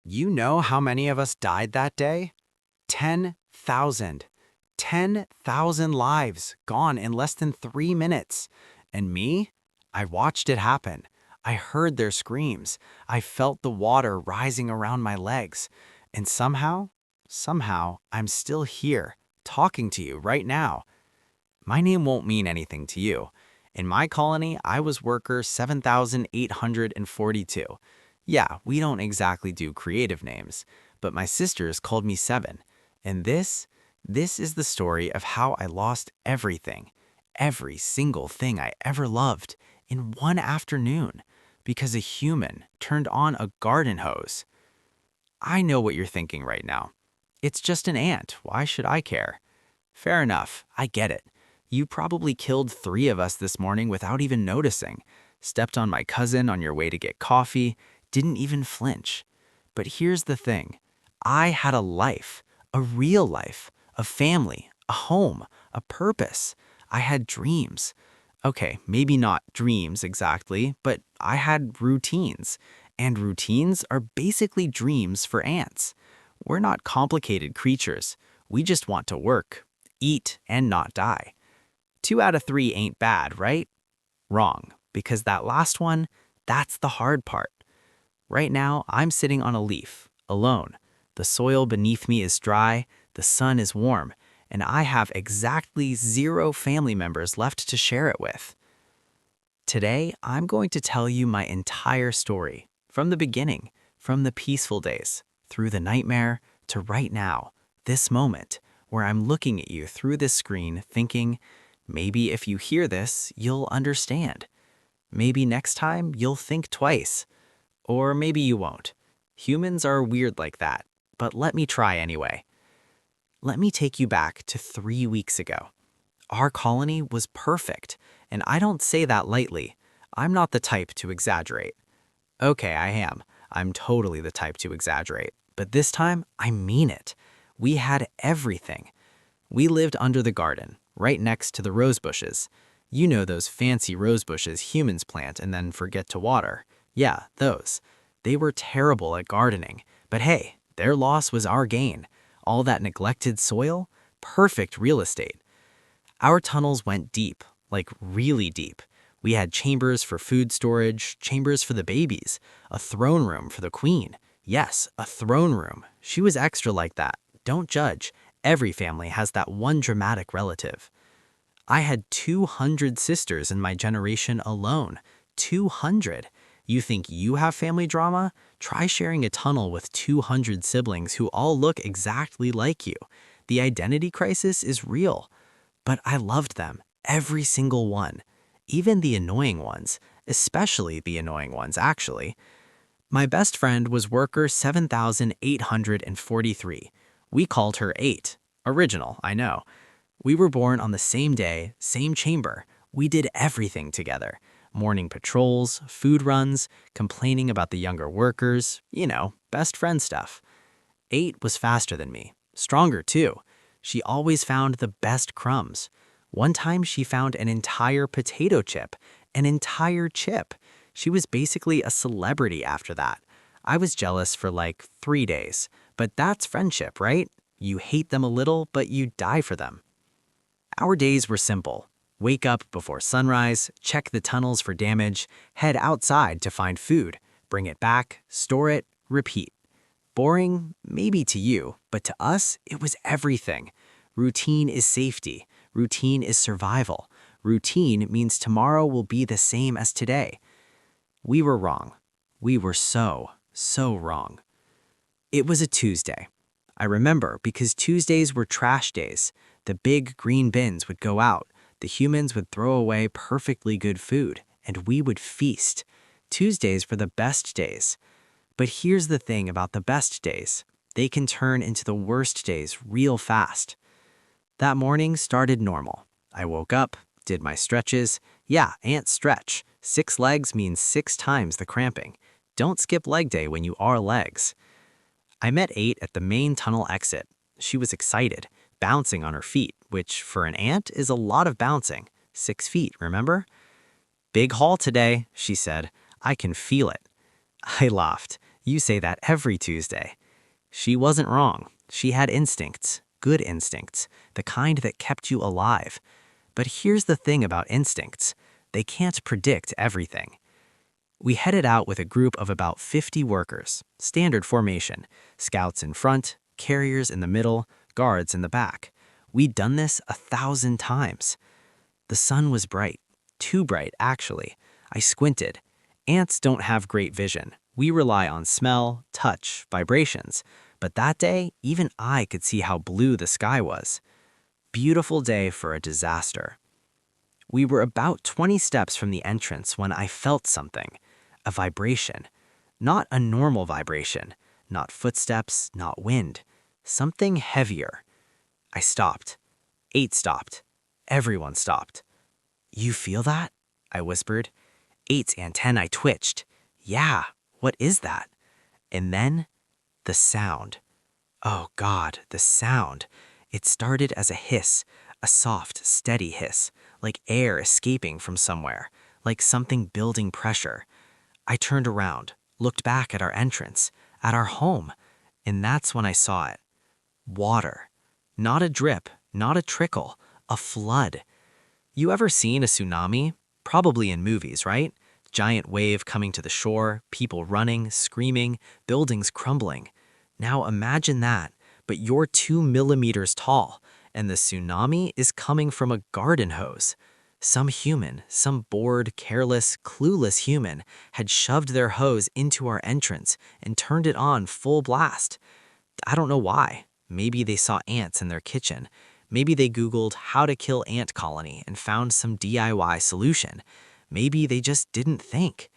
You know how many of us died that day? 10,000. 10,000 lives gone in less than 3 minutes. And me? I watched it happen. I heard their screams. I felt the water rising around my legs. And somehow, I'm still here, talking to you right now. My name won't mean anything to you. In my colony, I was worker 7,842. Yeah, we don't exactly do creative names, but my sisters called me Seven. And this is the story of how I lost everything, every single thing I ever loved, in one afternoon, because a human turned on a garden hose. I know what you're thinking right now. It's just an ant. Why should I care? Fair enough. I get it. You probably killed 3 of us this morning without even noticing. Stepped on my cousin on your way to get coffee, didn't even flinch. But here's the thing. I had a life, a real life, a family, a home, a purpose. I had dreams. Okay, maybe not dreams exactly, but I had routines. And routines are basically dreams for ants. We're not complicated creatures. We just want to work, eat, and not die. 2 out of 3 ain't bad, right? Wrong, because that last one, that's the hard part. Right now, I'm sitting on a leaf, alone. The soil beneath me is dry, the sun is warm, and I have exactly 0 family members left to share it with. Today, I'm going to tell you my entire story, from the beginning, from the peaceful days, through the nightmare, to right now, this moment, where I'm looking at you through this screen thinking, maybe if you hear this, you'll understand. Maybe next time you'll think twice. Or maybe you won't. Humans are weird like that, but let me try anyway. Let me take you back to 3 weeks ago. Our colony was perfect, and I don't say that lightly. I'm not the type to exaggerate. Okay, I am. I'm totally the type to exaggerate. But this time, I mean it. We had everything. We lived under the garden, right next to the rose bushes. You know those fancy rose bushes humans plant and then forget to water. Yeah, those. They were terrible at gardening, but hey, their loss was our gain. All that neglected soil? Perfect real estate. Our tunnels went deep, like really deep. We had chambers for food storage, chambers for the babies, a throne room for the queen. Yes, a throne room. She was extra like that. Don't judge. Every family has that one dramatic relative. I had 200 sisters in my generation alone. 200. You think you have family drama? Try sharing a tunnel with 200 siblings who all look exactly like you. The identity crisis is real. But I loved them, every single one. Even the annoying ones, especially the annoying ones, actually. My best friend was worker 7,843. We called her 8. Original, I know. We were born on the same day, same chamber. We did everything together. Morning patrols, food runs, complaining about the younger workers, best friend stuff. 8 was faster than me, stronger too. She always found the best crumbs. One time she found an entire potato chip, an entire chip. She was basically a celebrity after that. I was jealous for like 3 days, but that's friendship, right? You hate them a little, but you die for them. Our days were simple. Wake up before sunrise, check the tunnels for damage, head outside to find food, bring it back, store it, repeat. Boring, maybe to you, but to us, it was everything. Routine is safety. Routine is survival. Routine means tomorrow will be the same as today. We were wrong. We were so wrong. It was a Tuesday. I remember because Tuesdays were trash days. The big green bins would go out. The humans would throw away perfectly good food, and we would feast. Tuesdays were the best days. But here's the thing about the best days. They can turn into the worst days real fast. That morning started normal. I woke up, did my stretches. Yeah, ant stretch. 6 legs means 6 times the cramping. Don't skip leg day when you are legs. I met 8 at the main tunnel exit. She was excited, bouncing on her feet, which for an ant is a lot of bouncing. 6 feet, remember? Big haul today, she said. I can feel it. I laughed. You say that every Tuesday. She wasn't wrong. She had instincts, good instincts, the kind that kept you alive. But here's the thing about instincts. They can't predict everything. We headed out with a group of about 50 workers, standard formation, scouts in front, carriers in the middle, guards in the back. We'd done this 1,000 times. The sun was bright, too bright actually. I squinted. Ants don't have great vision. We rely on smell, touch, vibrations. But that day, even I could see how blue the sky was. Beautiful day for a disaster. We were about 20 steps from the entrance when I felt something. A vibration. Not a normal vibration. Not footsteps, not wind. Something heavier. I stopped. 8 stopped. Everyone stopped. You feel that? I whispered. 8's antennae twitched. Yeah, what is that? And then, the sound. Oh God, the sound. It started as a hiss, a soft, steady hiss, like air escaping from somewhere, like something building pressure. I turned around, looked back at our entrance, at our home, and that's when I saw it. Water. Not a drip, not a trickle, a flood. You ever seen a tsunami? Probably in movies, right? Giant wave coming to the shore, people running, screaming, buildings crumbling. Now imagine that, but you're 2 millimeters tall, and the tsunami is coming from a garden hose. Some human, some bored, careless, clueless human had shoved their hose into our entrance and turned it on full blast. I don't know why. Maybe they saw ants in their kitchen. Maybe they Googled how to kill ant colony and found some DIY solution. Maybe they just didn't think.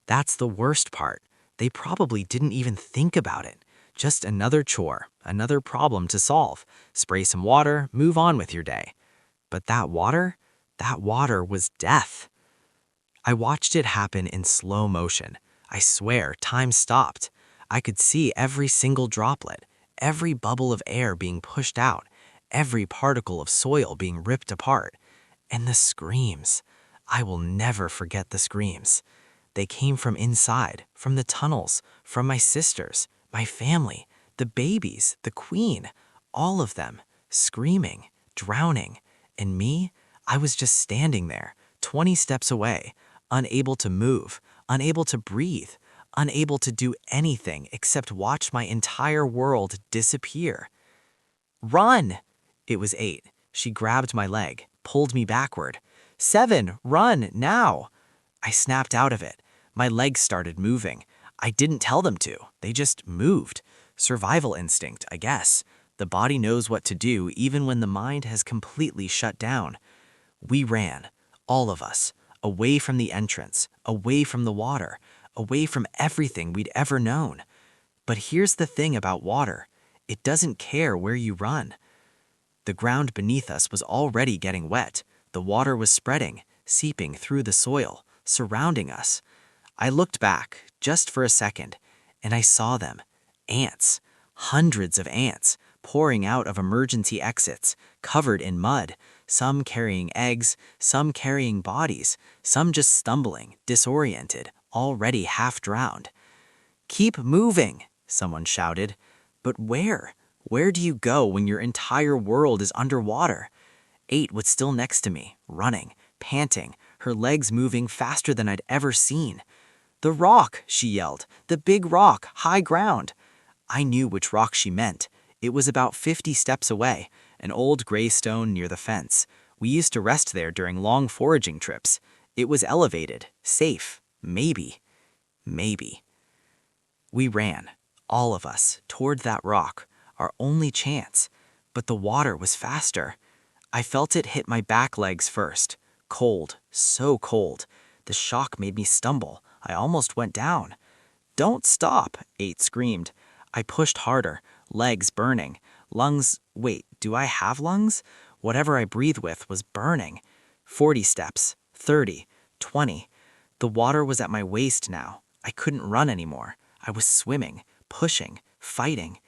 That's the worst part. They probably didn't even think about it. Just another chore, another problem to solve. Spray some water, move on with your day. But that water was death. I watched it happen in slow motion. I swear, time stopped. I could see every single droplet, every bubble of air being pushed out, every particle of soil being ripped apart. And the screams. I will never forget the screams. They came from inside, from the tunnels, from my sisters, my family, the babies, the queen, all of them, screaming, drowning. And me, I was just standing there, 20 steps away, unable to move, unable to breathe, unable to do anything except watch my entire world disappear. Run! It was 8. She grabbed my leg, pulled me backward. 7, run, now! I snapped out of it. My legs started moving. I didn't tell them to. They just moved. Survival instinct, I guess. The body knows what to do even when the mind has completely shut down. We ran, all of us, away from the entrance, away from the water, away from everything we'd ever known. But here's the thing about water. It doesn't care where you run. The ground beneath us was already getting wet. The water was spreading, seeping through the soil, surrounding us. I looked back, just for a second, and I saw them. Ants. Hundreds of ants, pouring out of emergency exits, covered in mud, some carrying eggs, some carrying bodies, some just stumbling, disoriented, already half drowned. "Keep moving," someone shouted. But where? Where do you go when your entire world is underwater? 8 was still next to me, running, panting, her legs moving faster than I'd ever seen. "The rock," she yelled. "The big rock, high ground." I knew which rock she meant. It was about 50 steps away, an old gray stone near the fence. We used to rest there during long foraging trips. It was elevated, safe, maybe. We ran, all of us, toward that rock, our only chance. But the water was faster. I felt it hit my back legs first. Cold, so cold. The shock made me stumble. I almost went down. "Don't stop," 8 screamed. I pushed harder, legs burning. Wait, do I have lungs? Whatever I breathed with was burning. 40 steps, 30, 20. The water was at my waist now. I couldn't run anymore. I was swimming, pushing, fighting.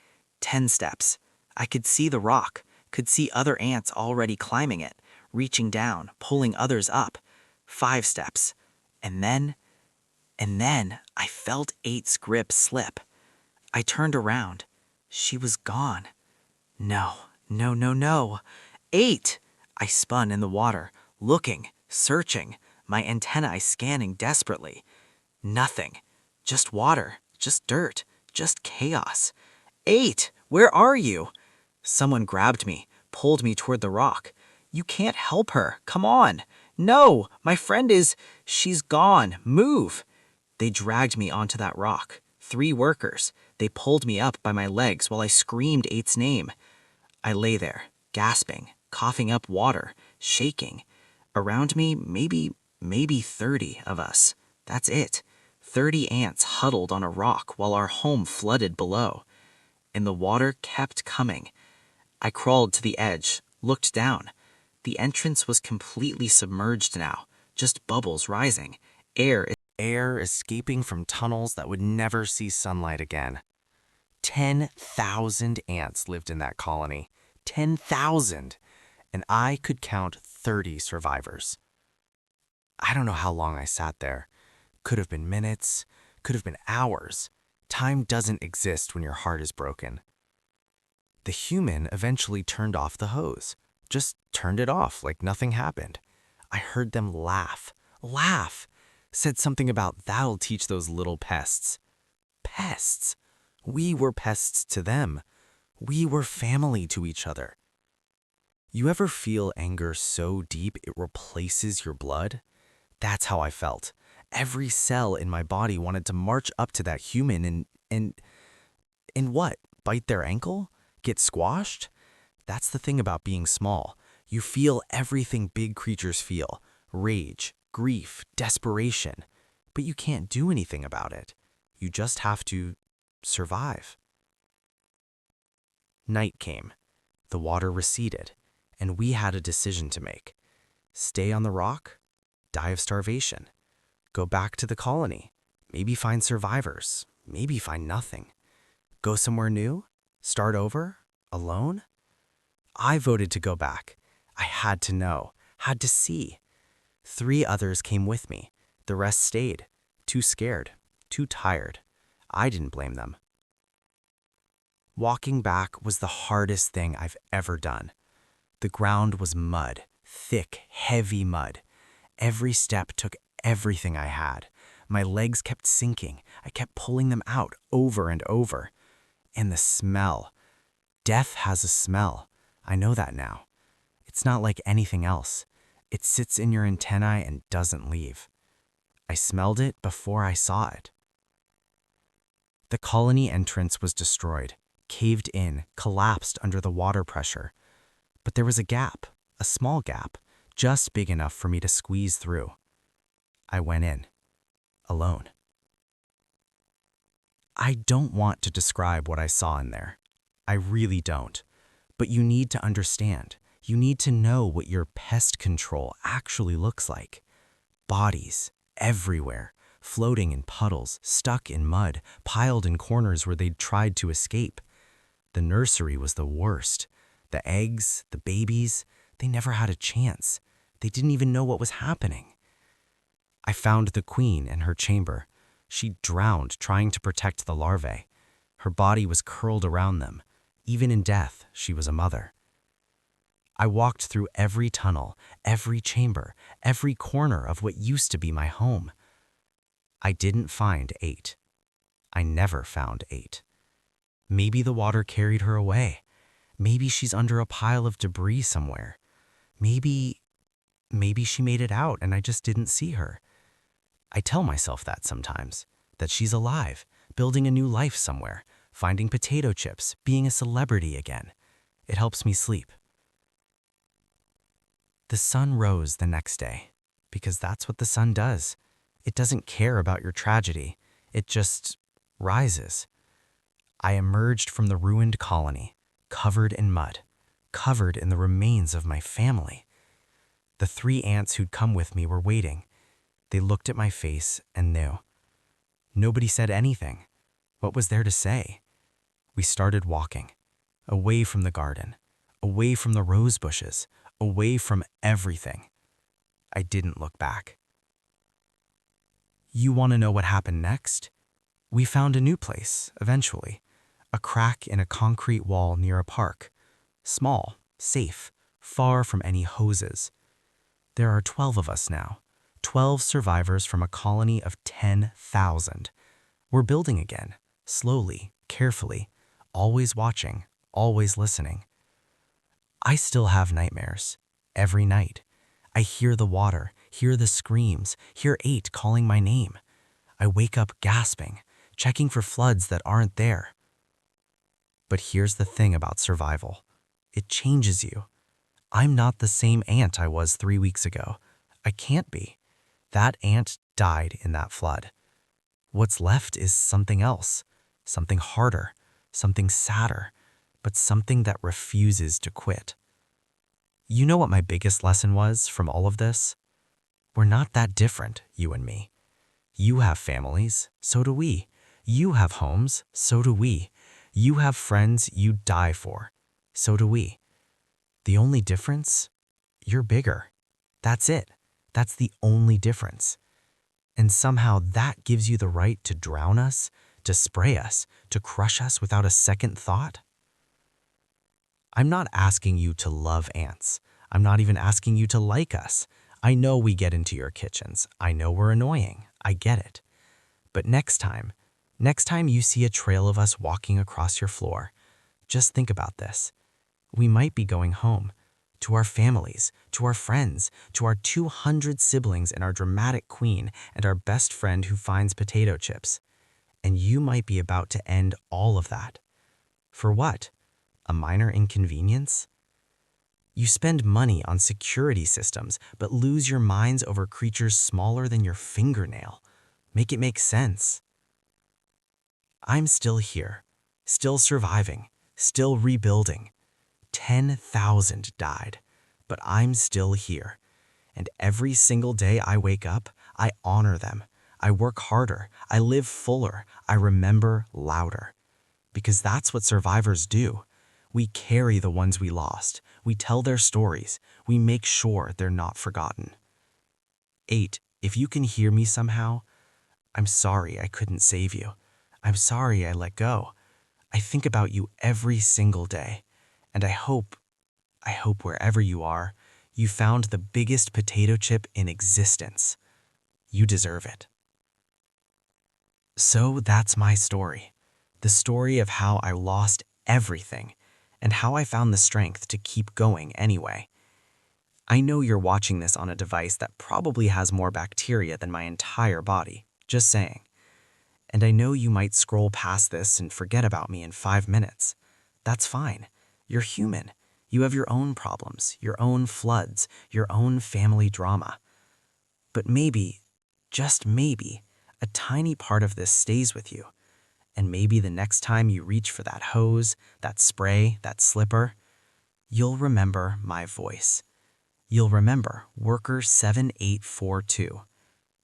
10 steps. I could see the rock, could see other ants already climbing it, reaching down, pulling others up. 5 steps. And then I felt 8's grip slip. I turned around. She was gone. No, no, no, no. 8! I spun in the water, looking, searching, my antennae scanning desperately. Nothing. Just water, just dirt, just chaos. 8! Where are you? Someone grabbed me, pulled me toward the rock. You can't help her. Come on. No, my friend is... She's gone. Move. They dragged me onto that rock. 3 workers. They pulled me up by my legs while I screamed 8's name. I lay there, gasping, coughing up water, shaking. Around me, maybe 30 of us. That's it. 30 ants huddled on a rock while our home flooded below. And the water kept coming. I crawled to the edge, looked down. The entrance was completely submerged now, just bubbles rising, air escaping from tunnels that would never see sunlight again. 10,000 ants lived in that colony. 10,000! And I could count 30 survivors. I don't know how long I sat there. Could have been minutes, could have been hours. Time doesn't exist when your heart is broken. The human eventually turned off the hose. Just turned it off like nothing happened. I heard them laugh. Said something about that'll teach those little pests. Pests? We were pests to them. We were family to each other. You ever feel anger so deep it replaces your blood? That's how I felt. Every cell in my body wanted to march up to that human and what? Bite their ankle? Get squashed? That's the thing about being small. You feel everything big creatures feel. Rage, grief, desperation. But you can't do anything about it. You just have to survive. Night came. The water receded, and we had a decision to make. Stay on the rock? Die of starvation. Go back to the colony. Maybe find survivors. Maybe find nothing. Go somewhere new? Start over? Alone? I voted to go back. I had to know, had to see. 3 others came with me. The rest stayed. Too scared, too tired. I didn't blame them. Walking back was the hardest thing I've ever done. The ground was mud, thick, heavy mud. Every step took everything I had. My legs kept sinking. I kept pulling them out over and over. And the smell. Death has a smell. I know that now. It's not like anything else. It sits in your antennae and doesn't leave. I smelled it before I saw it. The colony entrance was destroyed, caved in, collapsed under the water pressure. But there was a gap, a small gap, just big enough for me to squeeze through. I went in, alone. I don't want to describe what I saw in there. I really don't. But you need to understand. You need to know what your pest control actually looks like. Bodies, everywhere, floating in puddles, stuck in mud, piled in corners where they'd tried to escape. The nursery was the worst. The eggs, the babies, they never had a chance. They didn't even know what was happening. I found the queen in her chamber. She drowned trying to protect the larvae. Her body was curled around them. Even in death, she was a mother. I walked through every tunnel, every chamber, every corner of what used to be my home. I didn't find 8. I never found 8. Maybe the water carried her away. Maybe she's under a pile of debris somewhere. Maybe she made it out and I just didn't see her. I tell myself that sometimes, that she's alive, building a new life somewhere, finding potato chips, being a celebrity again. It helps me sleep. The sun rose the next day, because that's what the sun does. It doesn't care about your tragedy. It just rises. I emerged from the ruined colony, covered in mud, covered in the remains of my family. The 3 ants who'd come with me were waiting. They looked at my face and knew. Nobody said anything. What was there to say? We started walking, away from the garden, away from the rose bushes, away from everything. I didn't look back. You want to know what happened next? We found a new place, eventually. A crack in a concrete wall near a park. Small, safe, far from any hoses. There are 12 of us now. 12 survivors from a colony of 10,000. We're building again, slowly, carefully, always watching, always listening. I still have nightmares. Every night. I hear the water, hear the screams, hear 8 calling my name. I wake up gasping, checking for floods that aren't there. But here's the thing about survival. It changes you. I'm not the same ant I was 3 weeks ago. I can't be. That ant died in that flood. What's left is something else, something harder, something sadder, but something that refuses to quit. You know what my biggest lesson was from all of this? We're not that different, you and me. You have families, so do we. You have homes, so do we. You have friends you die for, so do we. The only difference? You're bigger. That's it. That's the only difference. And somehow that gives you the right to drown us, to spray us, to crush us without a second thought? I'm not asking you to love ants. I'm not even asking you to like us. I know we get into your kitchens. I know we're annoying. I get it. But next time you see a trail of us walking across your floor, just think about this. We might be going home, to our families, to our friends, to our 200 siblings and our dramatic queen and our best friend who finds potato chips. And you might be about to end all of that. For what? A minor inconvenience? You spend money on security systems, but lose your minds over creatures smaller than your fingernail. Make it make sense. I'm still here, still surviving, still rebuilding. 10,000 died, but I'm still here. And every single day I wake up, I honor them. I work harder, I live fuller, I remember louder. Because that's what survivors do. We carry the ones we lost. We tell their stories. We make sure they're not forgotten. 8, if you can hear me somehow, I'm sorry I couldn't save you. I'm sorry I let go. I think about you every single day. And I hope wherever you are, you found the biggest potato chip in existence. You deserve it. So that's my story. The story of how I lost everything and how I found the strength to keep going anyway. I know you're watching this on a device that probably has more bacteria than my entire body, just saying. And I know you might scroll past this and forget about me in 5 minutes. That's fine. You're human. You have your own problems, your own floods, your own family drama. But maybe, just maybe, a tiny part of this stays with you. And maybe the next time you reach for that hose, that spray, that slipper, you'll remember my voice. You'll remember Worker 7842.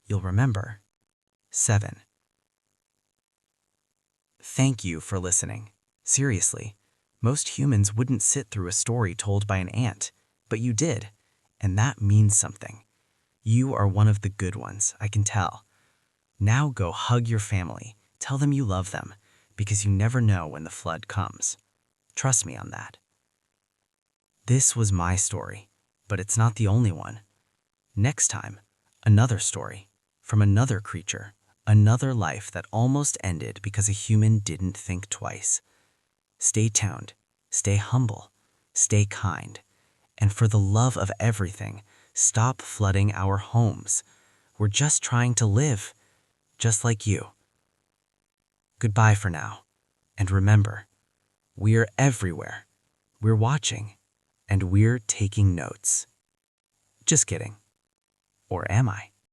You'll remember 7. Thank you for listening. Seriously, most humans wouldn't sit through a story told by an ant, but you did, and that means something. You are one of the good ones, I can tell. Now go hug your family. Tell them you love them, because you never know when the flood comes. Trust me on that. This was my story, but it's not the only one. Next time, another story from another creature, another life that almost ended because a human didn't think twice. Stay tuned, stay humble, stay kind, and for the love of everything, stop flooding our homes. We're just trying to live, just like you. Goodbye for now, and remember, we're everywhere. We're watching, and we're taking notes. Just kidding. Or am I?